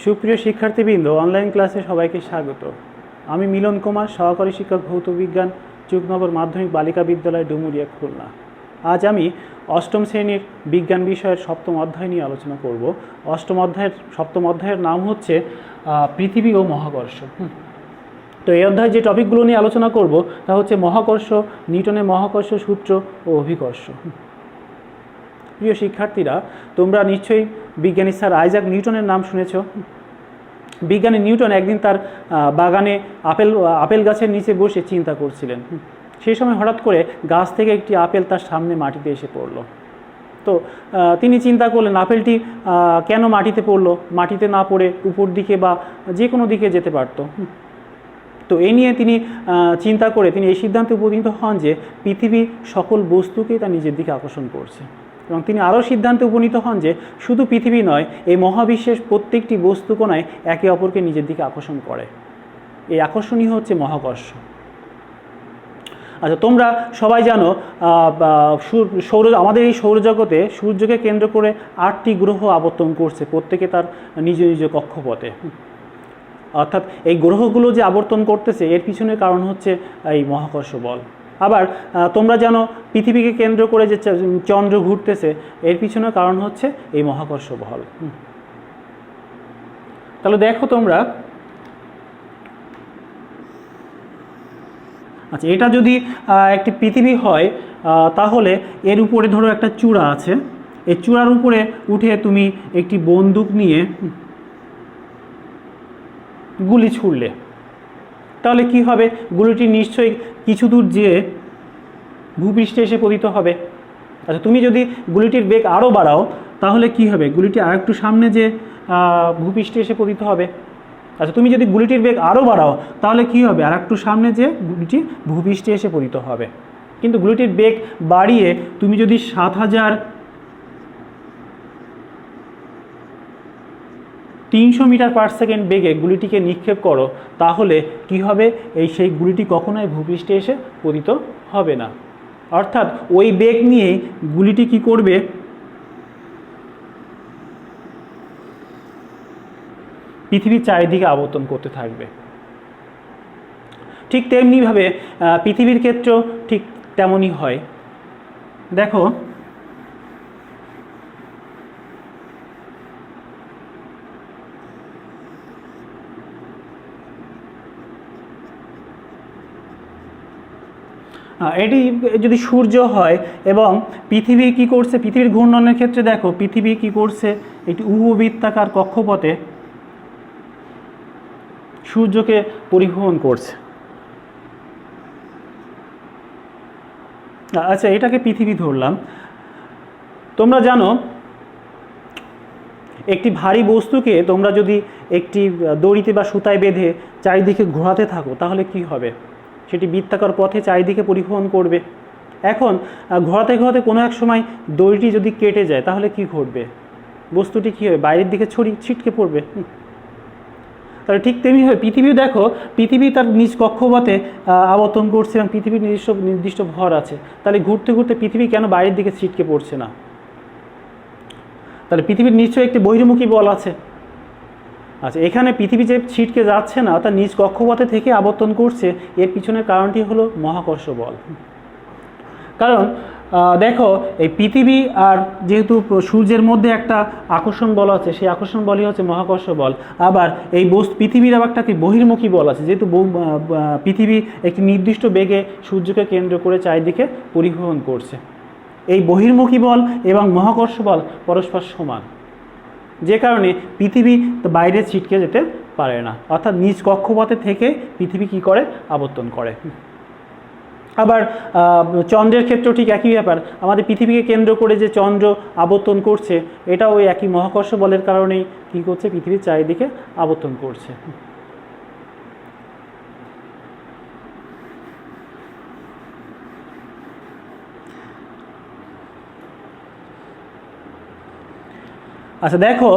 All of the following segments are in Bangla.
সুপ্রিয় শিক্ষার্থীবৃন্দ, অনলাইন ক্লাসে সবাইকে স্বাগত। আমি মিলন কুমার, সহকারী শিক্ষক ভৌতবিজ্ঞান, যুগনগর মাধ্যমিক বালিকা বিদ্যালয়, ডুমুরিয়া, খুলনা। আজ আমি অষ্টম শ্রেণীর বিজ্ঞান বিষয়ের সপ্তম অধ্যায় নিয়ে আলোচনা করব। সপ্তম অধ্যায়ের নাম হচ্ছে পৃথিবী ও মহাকর্ষ। তো এই অধ্যায়ে যে টপিকগুলো নিয়ে আলোচনা করব তা হচ্ছে মহাকর্ষ, নিউটনের মহাকর্ষ সূত্র ও অভিকর্ষ। প্রিয় শিক্ষার্থীরা, তোমরা নিশ্চয়ই বিজ্ঞানী স্যার আইজাক নিউটনের নাম শুনেছ। বিজ্ঞানী নিউটন একদিন তার বাগানে আপেল গাছের নিচে বসে চিন্তা করছিলেন। সেই সময় হঠাৎ করে গাছ থেকে একটি আপেল তার সামনে মাটিতে এসে পড়ল। তো তিনি চিন্তা করলেন আপেলটি কেন মাটিতে পড়ল, মাটিতে না পড়ে উপর দিকে বা যে কোনো দিকে যেতে পারত। তো এই নিয়ে তিনি চিন্তা করে তিনি এই সিদ্ধান্তে উপনীত হন যে পৃথিবী সকল বস্তুকেই তার নিজের দিকে আকর্ষণ করছে, এবং তিনি আরও সিদ্ধান্তে উপনীত হন যে শুধু পৃথিবী নয়, এই মহাবিশ্বের প্রত্যেকটি বস্তুকণায় একে অপরকে নিজের দিকে আকর্ষণ করে। এই আকর্ষণই হচ্ছে মহাকর্ষ। আচ্ছা, তোমরা সবাই জানো আমাদের এই সৌরজগতে সূর্যকে কেন্দ্র করে 8টি গ্রহ আবর্তন করছে, প্রত্যেকে তার নিজ নিজ কক্ষপথে। অর্থাৎ এই গ্রহগুলো যে আবর্তন করতেছে এর পিছনের কারণ হচ্ছে এই মহাকর্ষ বল। আবার তোমরা জানো পৃথিবীকে কেন্দ্র করে যে চন্দ্র ঘুরতেছে এর পিছনের কারণ হচ্ছে এই মহাকর্ষ বল। তাহলে দেখো তোমরা, আচ্ছা, এটা যদি একটি পৃথিবী হয় তাহলে এর উপরে ধরো একটা চূড়া আছে, এই চূড়ার উপরে উঠে তুমি একটি বন্দুক নিয়ে গুলি ছুড়লে, তাহলে কি হবে? গুলিটি নিশ্চয়ই কিছু দূর যেয়ে ভূপৃষ্ঠে এসে পতিত হবে। আচ্ছা, তুমি যদি গুলিটির বেগ আরও বাড়াও তাহলে কি হবে? গুলিটি আর একটু সামনে যে ভূপৃষ্ঠে এসে পতিত হবে। আচ্ছা, তুমি যদি গুলিটির বেগ আরও বাড়াও তাহলে কি হবে? আর একটু সামনে যে গুলিটি ভূপৃষ্ঠে এসে পতিত হবে। কিন্তু গুলিটির বেগ বাড়িয়ে তুমি যদি 7300 মিটার পার সেকেন্ড বেগে গুলিটিকে নিক্ষেপ করো, তাহলে কি হবে? সেই গুলিটি কখনোই ভূপৃষ্ঠে এসে পতিত হবে না। অর্থাৎ ওই বেগ নিয়েই গুলিটি কি করবে? পৃথিবীর চারিদিকে আবর্তন করতে থাকবে। ঠিক তেমনিভাবে পৃথিবীর ক্ষেত্রেও ঠিক তেমনই হয়। দেখো, এটি যদি সূর্য হয় এবং পৃথিবী কি করছে? পৃথিবীর ঘূর্ণনের ক্ষেত্রে দেখো পৃথিবী কি করছে? একটি উপবৃত্তাকার কক্ষপথে সূর্যকে পরিভ্রমণ করছে। আচ্ছা, এটাকে পৃথিবী ধরলাম। তোমরা জানো একটি ভারী বস্তুকে তোমরা যদি একটি দড়িতে বা সুতায় বেঁধে চারিদিকে ঘোরাতে থাকো তাহলে কি হবে? সেটি বৃত্তাকার পথে চারিদিকে পরিভ্রমণ করবে। এখন ঘোরাতে ঘোরাতে কোনো এক সময় দড়িটি যদি কেটে যায় তাহলে কি ঘটবে? বস্তুটি কী হবে? বাইরের দিকে ছিটকে পড়বে। তাহলে ঠিক তেমনিভাবে পৃথিবীও দেখো, পৃথিবী তার নিজ কক্ষপথে আবর্তন করছে এবং পৃথিবীর নির্দিষ্ট ভর আছে। তাহলে ঘুরতে ঘুরতে পৃথিবী কেন বাইরের দিকে ছিটকে পড়ছে না? তাহলে পৃথিবীর নিশ্চয়ই একটি বহির্মুখী বল আছে। আচ্ছা, এখানে পৃথিবী যে ছিটকে যাচ্ছে না, তার নিজ কক্ষপথে থেকে আবর্তন করছে, এর পিছনের কারণটি হলো মহাকর্ষ বল। কারণ দেখো, এই পৃথিবী আর যেহেতু সূর্যের মধ্যে একটা আকর্ষণ বল আছে, সেই আকর্ষণ বলই হচ্ছে মহাকর্ষ বল। আবার এই পৃথিবীর আবার একটা বহির্মুখী বল আছে, যেহেতু পৃথিবী একটি নির্দিষ্ট বেগে সূর্যকে কেন্দ্র করে চারিদিকে পরিভ্রমণ করছে। এই বহির্মুখী বল এবং মহাকর্ষ বল পরস্পর সমান, যে কারণে পৃথিবী বাইরে ছিটকে যেতে পারে না। অর্থাৎ নিজ কক্ষপথে থেকে পৃথিবী কি করে? আবর্তন করে। আবার চন্দ্রের ক্ষেত্রেও ঠিক একই ব্যাপার। আমাদের পৃথিবীকে কেন্দ্র করে যে চন্দ্র আবর্তন করছে, এটাও ওই একই মহাকর্ষ বলের কারণেই কী করছে? পৃথিবীর চারিদিকে আবর্তন করছে। আচ্ছা, দেখো,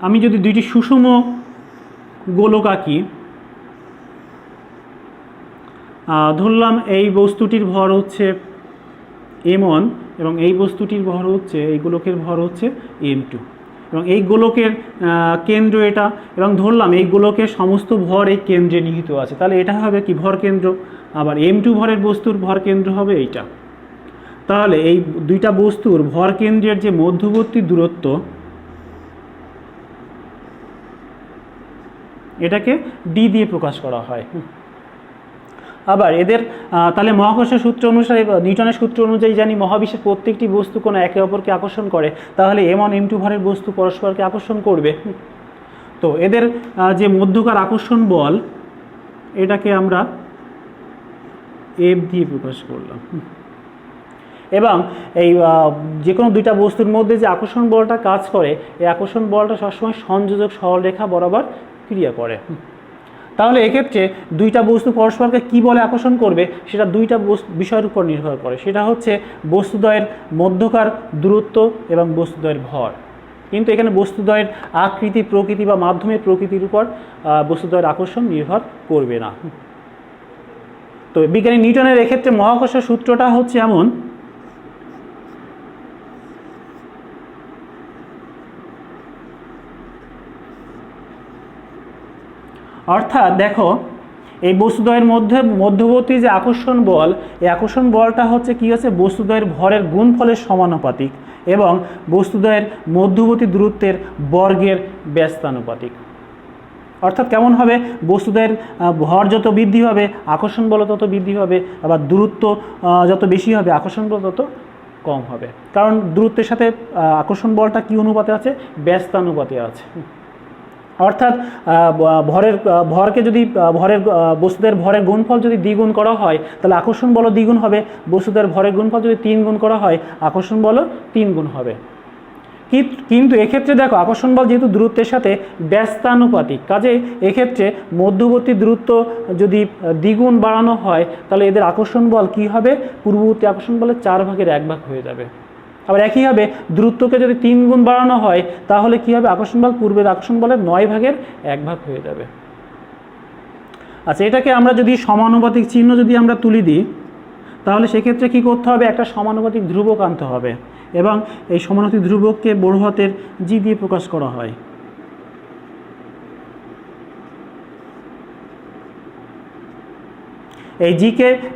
আমি যদি দুইটি সুষম গোলক আঁকি, ধরলাম এই বস্তুটির ভর হচ্ছে m1 এবং এই বস্তুটির ভর হচ্ছে, এই গোলকের ভর হচ্ছে m2। এবং এই গোলকের কেন্দ্র এটা, এবং ধরলাম এই গোলকের সমস্ত ভর এই কেন্দ্রে নিহিত আছে, তাহলে এটা হবে কি ভর কেন্দ্র। আবার m2 ভরের বস্তুর ভর কেন্দ্র হবে এইটা। তাহলে এই দুইটা বস্তুর ভর কেন্দ্রের যে মধ্যবর্তী দূরত্ব, এটাকে d দিয়ে প্রকাশ করা হয়। আবার এদের তাহলে মহাকর্ষের সূত্র অনুসারে, নিউটনের সূত্র অনুযায়ী জানি মহাবিশ্বের প্রত্যেকটি বস্তু কোনো একে অপরকে আকর্ষণ করে, তাহলে m1 m2 ভরের বস্তু পরস্পরকে আকর্ষণ করবে। তো এদের যে মধ্যকার আকর্ষণ বল, এটাকে আমরা F দিয়ে প্রকাশ করলাম। এবং এই যে কোনো দুইটা বস্তুর মধ্যে যে আকর্ষণ বলটা কাজ করে, এই আকর্ষণ বলটা সবসময় সংযোজক সরলরেখা বরাবর ক্রিয়া করে। তাহলে এক্ষেত্রে দুইটা বস্তু পরস্পরকে কী বলে আকর্ষণ করবে, সেটা দুইটা বিষয়ের উপর নির্ভর করে। সেটা হচ্ছে বস্তুদ্বয়ের মধ্যকার দূরত্ব এবং বস্তুদ্বয়ের ভর। কিন্তু এখানে বস্তুদ্বয়ের আকৃতি, প্রকৃতি বা মাধ্যমের প্রকৃতির উপর বস্তুদ্বয়ের আকর্ষণ নির্ভর করবে না। তো বিজ্ঞানী নিউটনের এক্ষেত্রে মহাকর্ষের সূত্রটা হচ্ছে এমন, অর্থাৎ দেখো এই বস্তুদ্বয়ের মধ্যবর্তী যে আকর্ষণ বল, এই আকর্ষণ বলটা হচ্ছে কি হচ্ছে বস্তুদ্বয়ের ভরের গুণফলের সমানুপাতিক এবং বস্তুদ্বয়ের মধ্যবর্তী দূরত্বের বর্গের ব্যস্তানুপাতিক। অর্থাৎ কেমন হবে, বস্তুদ্বয়ের ভর যত বৃদ্ধি হবে আকর্ষণ বল তত বৃদ্ধি হবে, আবার দূরত্ব যত বেশি হবে আকর্ষণ বল তত কম হবে। কারণ দূরত্বের সাথে আকর্ষণ বলটা কী অনুপাতে আছে, ব্যস্তানুপাতে আছে। অর্থাৎ ভরকে যদি বস্তুদের ভরের গুণফল যদি দ্বিগুণ করা হয়, তাহলে আকর্ষণ বলও দ্বিগুণ হবে। বস্তুদের ভরের গুণফল যদি 3 গুণ করা হয়, আকর্ষণ বলও 3 গুণ হবে। কিন্তু এক্ষেত্রে দেখো আকর্ষণ বল যেহেতু দূরত্বের সাথে ব্যস্তানুপাতিক, কাজে এক্ষেত্রে মধ্যবর্তী দূরত্ব যদি দ্বিগুণ বাড়ানো হয়, তাহলে এদের আকর্ষণ বল কী হবে, পূর্ববর্তী আকর্ষণ বলের 4/1 হয়ে যাবে। আবার একইভাবে দূরত্বকে যদি 3 গুণ বাড়ানো হয়, তাহলে কী হবে, আকর্ষণ বল পূর্বের আকর্ষণ বলের 9/1 হয়ে যাবে। আচ্ছা, এটাকে আমরা যদি সমানুপাতিক চিহ্ন যদি আমরা তুলি দিই, তাহলে সেক্ষেত্রে কী করতে হবে, একটা সমানুপাতিক ধ্রুবক আনতে হবে এবং এই সমানুপাতিক ধ্রুবককে বড় হাতের G দিয়ে প্রকাশ করা হয়। এই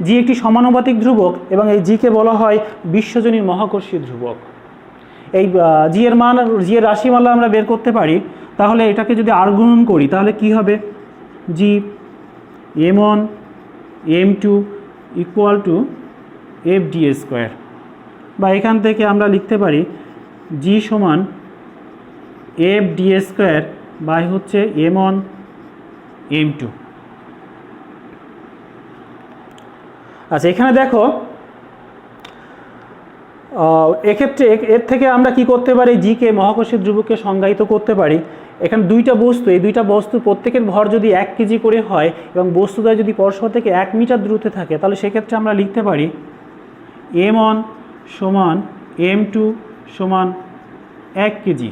জি একটি সমানুপাতিক ধ্রুবক এবং এই জিকে বলা হয় বিশ্বজনীন মহাকর্ষীয় ধ্রুবক। এই জি এর মান, জি এর রাশিমালা আমরা বের করতে পারি। তাহলে এটাকে যদি আর গুণন করি, তাহলে কি হবে, জি m1 m2 equal to FD², বা এখান থেকে আমরা লিখতে পারি জি সমান FD² বাই হচ্ছে m1 m2। আচ্ছা, এখানে দেখো এক্ষেত্রে এর থেকে আমরা কি করতে পারি, জিকে মহাকর্ষীয় ধ্রুবককে সংজ্ঞায়িত করতে পারি। এখানে দুইটা বস্তু, এই দুইটা বস্তু প্রত্যেকের ভর যদি 1 কেজি করে হয় এবং বস্তুদ্বয় যদি পরস্পর থেকে 1 মিটার দূরত্বে থাকে, তাহলে সেক্ষেত্রে আমরা লিখতে পারি m1 সমান m2 সমান 1 কেজি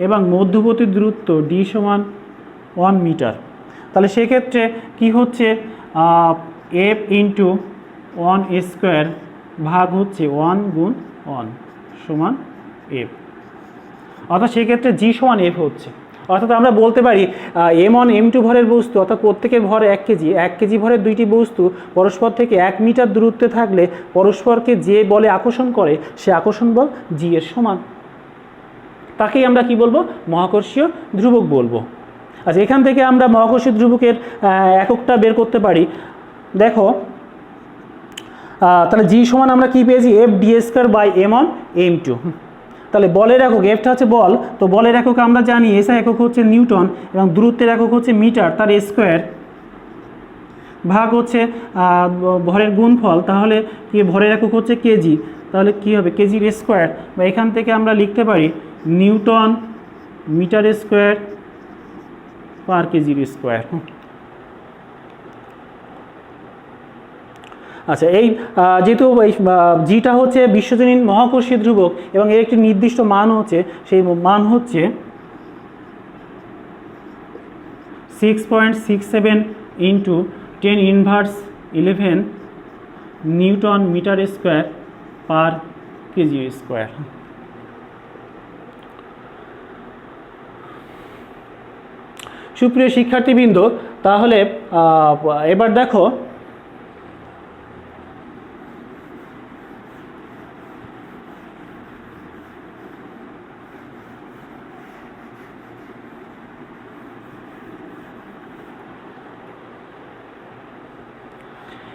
এবং মধ্যবর্তী দূরত্ব d সমান 1 মিটার। তাহলে সেক্ষেত্রে কি হচ্ছে, f ইন্টু 1² ভাগ হচ্ছে 1 গুণ 1 সমান f। অর্থাৎ সেক্ষেত্রে জি সমান f হচ্ছে। অর্থাৎ আমরা বলতে পারি m1 m2 ভরের বস্তু, অর্থাৎ প্রত্যেকের ভর 1 কেজি, 1 কেজি ভরের দুইটি বস্তু পরস্পর থেকে 1 মিটার দূরত্বে থাকলে পরস্পরকে যে বলে আকর্ষণ করে, সে আকর্ষণ বল জি এর সমান। তাকেই আমরা কি বলবো, মহাকর্ষীয় ধ্রুবক বলবো। আচ্ছা, এখান থেকে আমরা মহাকর্ষীয় ধ্রুবকের এককটা বের করতে পারি। দেখো তাহলে জি সমান আমরা কি পেয়েছি, FD² বাই m1 m2। তাহলে বলের একক, এফটা হচ্ছে বল, তো বলের একক আমরা জানি এসআই একক হচ্ছে নিউটন এবং দূরত্বের একক হচ্ছে মিটার, তার স্কোয়ার ভাগ হচ্ছে ভরের গুণফল, তাহলে কি ভরের একক হচ্ছে কেজি, তাহলে কি হবে কেজির স্কোয়ার, বা এখান থেকে আমরা লিখতে পারি নিউটন মিটার স্কোয়ার পার কেজির স্কোয়ার। আচ্ছা, এই যেহেতু জিটা হচ্ছে বিশ্বজনীন মহাকর্ষীয় ধ্রুবক এবং এর একটি নির্দিষ্ট মান হচ্ছে, সেই মান হচ্ছে 6.67 into 10⁻11 newton metre square per K G square. সুপ্রিয় শিক্ষার্থীবৃন্দ, তাহলে এবার দেখো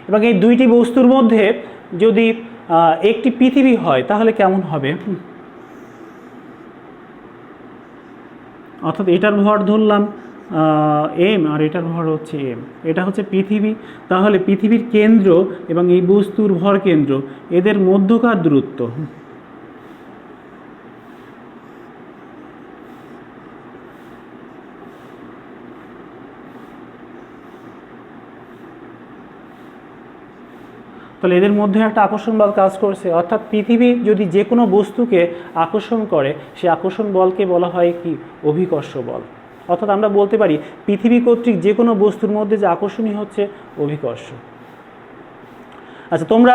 এবং এই দুইটি বস্তুর মধ্যে যদি একটি পৃথিবী হয় তাহলে কেমন হবে? অর্থাৎ এটার ভর ধরলাম এম আর এটার ভর হচ্ছে এম, এটা হচ্ছে পৃথিবী। তাহলে পৃথিবীর কেন্দ্র এবং এই বস্তুর ভর কেন্দ্র এদের মধ্যকার দূরত্ব তাহলে এদের মধ্যে একটা আকর্ষণ বল কাজ করছে। অর্থাৎ পৃথিবী যদি যে কোনো বস্তুকে আকর্ষণ করে, সেই আকর্ষণ বলকে বলা হয় কি? অভিকর্ষ বল। অর্থাৎ আমরা বলতে পারি পৃথিবী কর্তৃক যে কোনো বস্তুর মধ্যে যে আকর্ষণই হচ্ছে অভিকর্ষ। আচ্ছা, তোমরা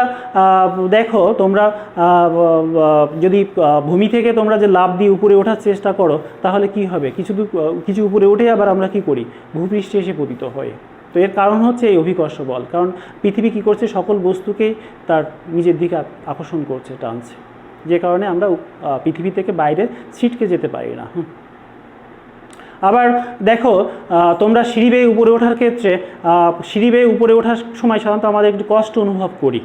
দেখো, তোমরা যদি ভূমি থেকে তোমরা যে লাফ দিয়ে উপরে ওঠার চেষ্টা করো তাহলে কি হবে? কিছু উপরে উঠে আবার আমরা কি করি? ভূপৃষ্ঠে এসে পতিত হয়ে। তো এর কারণ হচ্ছে এই অভিকর্ষ বল। কারণ পৃথিবী কী করছে? সকল বস্তুকেই তার নিজের দিকে আকর্ষণ করছে, টানছে, যে কারণে আমরা পৃথিবী থেকে বাইরে ছিটকে যেতে পারি না। আবার দেখো, তোমরা সিঁড়ি বেয়ে উপরে ওঠার ক্ষেত্রে সিঁড়ি বেয়ে উপরে ওঠার সময় সাধারণত আমাদের একটু কষ্ট অনুভব করি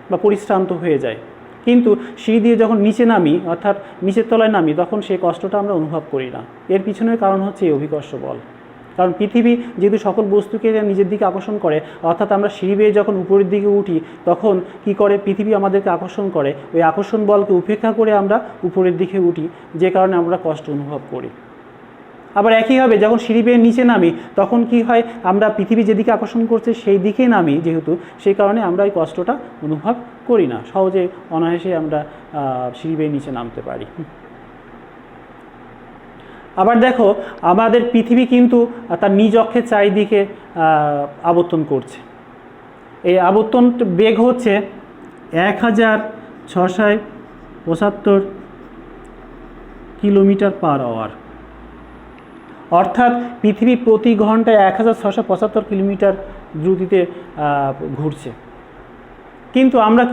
বা পরিশ্রান্ত হয়ে যায়, কিন্তু সিঁড়ি দিয়ে যখন নিচে নামি, অর্থাৎ নিচের তলায় নামি, তখন সেই কষ্টটা আমরা অনুভব করি না। এর পিছনের কারণ হচ্ছে এই অভিকর্ষ বল। কারণ পৃথিবী যেহেতু সকল বস্তুকে নিজের দিকে আকর্ষণ করে, অর্থাৎ আমরা সিঁড়ি বেয়ে যখন উপরের দিকে উঠি তখন কি করে? পৃথিবী আমাদেরকে আকর্ষণ করে, ওই আকর্ষণ বলকে উপেক্ষা করে আমরা উপরের দিকে উঠি, যে কারণে আমরা কষ্ট অনুভব করি। আবার একইভাবে যখন সিঁড়ি বেয়ে নিচে নামি তখন কি হয়? আমরা পৃথিবী যেদিকে আকর্ষণ করছে সেই দিকেই নামি, যেহেতু সেই কারণে আমরা এই কষ্টটা অনুভব করি না, সহজে অনায়াসে আমরা সিঁড়ি বেয়ে নিচে নামতে পারি। আবার দেখো, আমাদের পৃথিবী কিন্তু তার নিজ অক্ষের চারিদিকে আবর্তন করছে। এই আবর্তন বেগ হচ্ছে 1675 কিলোমিটার/আওয়ার। অর্থাৎ পৃথিবী প্রতি ঘন্টায় 1675 কিলোমিটার দ্রুতিতে ঘুরছে। কিন্তু আমরা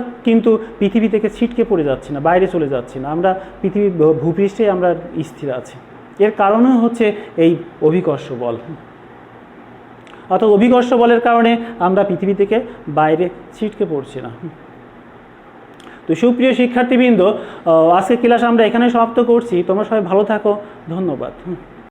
পৃথিবী থেকে ছিটকে পড়ে যাচ্ছি না, বাইরে চলে যাচ্ছি না, আমরা পৃথিবীর ভূপৃষ্ঠে আমরা স্থির আছি। এর কারণও হচ্ছে এই অভিকর্ষ বল। অর্থাৎ অভিকর্ষ বলের কারণে আমরা পৃথিবী থেকে বাইরে ছিটকে পড়ছি না। তো সুপ্রিয় শিক্ষার্থীবৃন্দ, আজকের ক্লাস আমরা এখানে সমাপ্ত করছি। তোমরা সবাই ভালো থাকো, ধন্যবাদ।